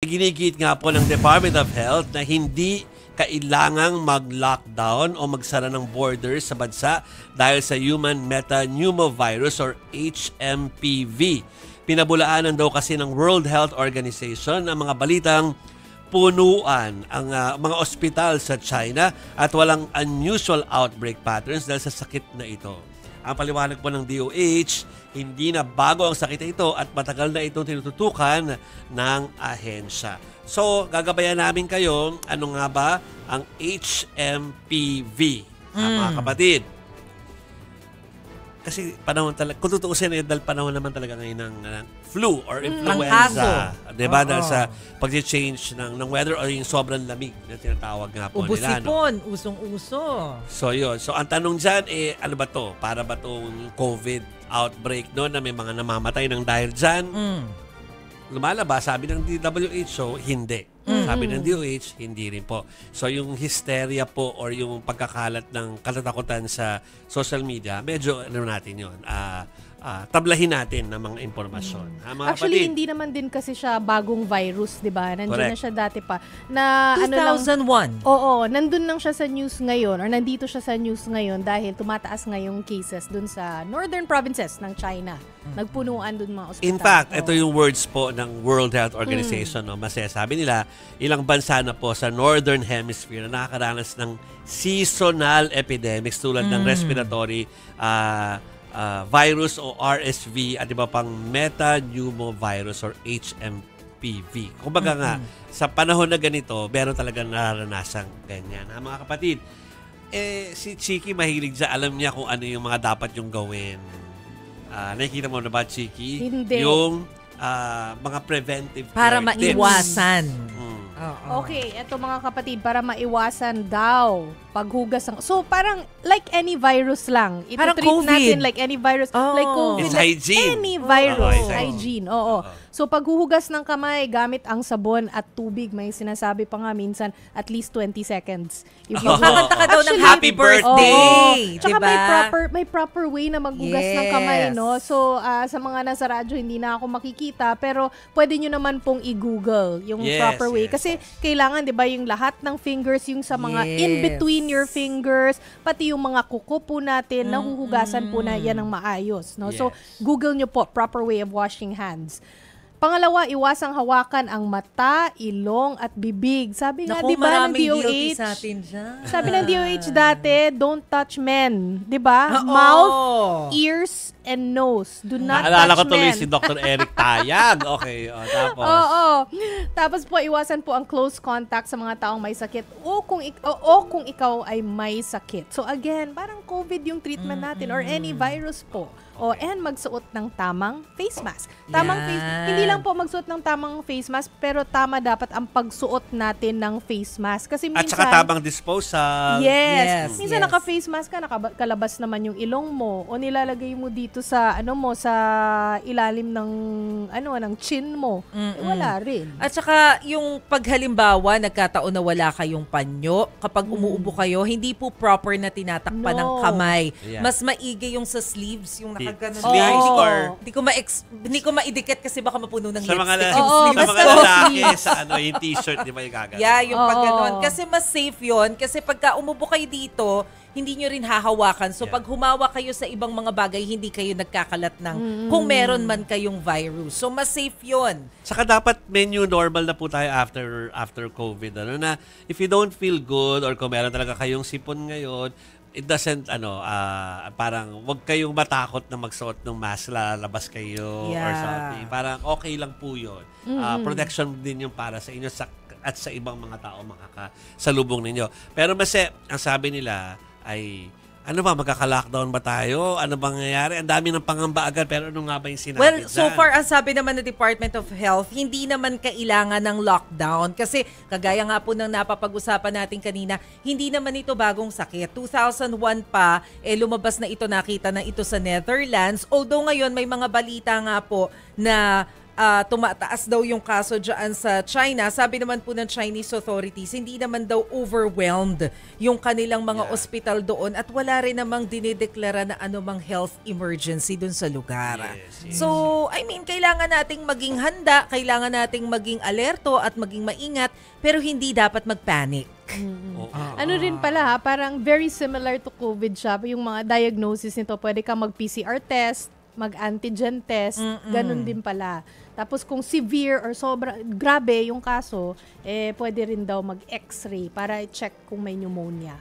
Ginigit nga po ng Department of Health na hindi kailangang mag-lockdown o magsara ng borders sa bansa dahil sa human metapneumovirus or HMPV. Pinabulaanan daw kasi ng World Health Organization ang mga balitang punuan ang mga ospital sa China at walang unusual outbreak patterns dahil sa sakit na ito. Ang paliwanag po ng DOH, hindi na bago ang sakit na ito at matagal na itong tinututukan ng ahensya. So, gagabayan namin kayo, ano nga ba ang HMPV, mga kapatid. Kasi panahon talaga, kung tutuusin dahil panahon naman talaga ngayon ng flu or influenza. Diba? Dahil sa pag-change ng weather o yung sobrang lamig na tinatawag nga po nila. Ubusipon, usong-uso. So, yun. So, ang tanong dyan, ano ba to? Para ba tong COVID outbreak no, na may mga namamatay ng dahil dyan? Lumalabas, sabi ng WHO, hindi. Sabi ng DOH, hindi rin po. So, yung hysteria po or yung pagkakalat ng katatakutan sa social media, medyo ano natin yun, tablahin natin ng mga impormasyon. Ha, mga Actually, kapatid? hindi naman din kasi siya bagong virus, di ba? Nandiyan na siya dati pa. Na, 2001. Oo, nandun lang siya sa news ngayon or nandito siya sa news ngayon dahil tumataas ngayong cases dun sa northern provinces ng China. Nagpunuan dun mga ospital. In fact, ito yung words po ng World Health Organization. No? Sabi nila, ilang bansa na po sa Northern Hemisphere na nakakaranas ng seasonal epidemics tulad ng respiratory virus o RSV at iba pang metapneumovirus or HMPV. Kumbaga nga, sa panahon na ganito, meron talagang nararanasang ganyan. Ha, mga kapatid, si Chiki mahilig dyan. Alam niya kung ano yung mga dapat yung gawin. Nakikita mo na ba, Chiki? Hindi. Yung mga preventive Para care tips. maiwasan. Okay, eto mga kapatid, para maiwasan daw paghugas ng... So, parang like any virus lang. Ito Parang treat COVID. natin like any virus. Like COVID. It's like hygiene. any virus. It's hygiene. Oo. So, paghuhugas ng kamay gamit ang sabon at tubig, may sinasabi pa nga minsan at least 20 seconds. If you Kakanta ka daw ng happy birthday. Tsaka Diba? may proper way na maghugas ng kamay, no? So, sa mga nasa radyo, hindi na ako makikita, pero pwede nyo naman pong i-google yung proper way. Kasi kailangan, di ba, yung lahat ng fingers, yung sa mga in-between your fingers, pati yung mga kuko po natin, nahuhugasan po na yan ng maayos, no? So, Google nyo po, proper way of washing hands. Pangalawa, iwasang hawakan ang mata, ilong at bibig. Sabi nga, di ba, ng DOH, sa atin dyan. sabi ng DOH dati, don't touch men. Di ba? Mouth, ears, and nose. Do not Naalala ko touch tuloy men. si Dr. Eric Tayag. Okay, tapos. Oo. Tapos po, iwasan po ang close contact sa mga taong may sakit o kung ikaw ay may sakit. So again, parang COVID yung treatment natin or any virus po. And magsuot ng tamang face mask. Hindi lang po magsuot ng tamang face mask, pero tama dapat ang pagsuot natin ng face mask. Kasi minsan, At saka tamang disposal. Yes. Minsan naka-face mask ka, nakakalabas naman yung ilong mo o nilalagay mo dito sa sa ilalim ng ng chin mo. Wala rin. At saka yung paghalimbawa, nagkataon na wala kayong panyo, kapag umuubo kayo, hindi po proper na tinatakpan ng kamay. Yeah. Mas maigi yung sa sleeves, yung nakaganon. Sleeves or Hindi ko maidikit kasi baka mapuno ng sa mga lipstick. sa mga lalaki sa yung t-shirt, di ba yung gagawin? Yeah, yung pagganon. Kasi mas safe yun. Kasi pagka umubo kayo dito, hindi nyo rin hahawakan. So pag humawa kayo sa ibang mga bagay, hindi kayo nagkakalat ng kung meron man kayong virus. So mas safe yun. Saka dapat menu normal na po tayo after COVID. Na if you don't feel good or kung meron talaga kayong sipon ngayon, it doesn't, parang wag kayong matakot na magsuot ng mask, lalabas kayo or something. Parang okay lang po yun. Protection din yung para sa inyo at sa ibang mga tao makakasalubong ninyo. Pero ang sabi nila ay, ano ba, magkaka-lockdown ba tayo? Ano bang nangyayari? Ang dami ng pangamba agad, pero ano nga ba yung sinabi Well, dyan? so far, ang sabi naman ng Department of Health, hindi naman kailangan ng lockdown. Kasi, kagaya nga po ng napapag-usapan natin kanina, hindi naman ito bagong sakit. 2001 pa, lumabas na ito, nakita na ito sa Netherlands. Although ngayon, may mga balita nga po na tumataas daw yung kaso dyan sa China. Sabi naman po ng Chinese authorities, hindi naman daw overwhelmed yung kanilang mga ospital doon at wala rin namang dinideklara na anumang health emergency doon sa lugar. So, I mean, kailangan nating maging handa, kailangan nating maging alerto at maging maingat, pero hindi dapat magpanic. Ano rin pala parang very similar to COVID siya. Yung mga diagnosis nito, pwede ka mag-PCR test, mag-antigen test, ganun din pala. Tapos kung severe or grabe yung kaso, pwede rin daw mag-x-ray para i-check kung may pneumonia.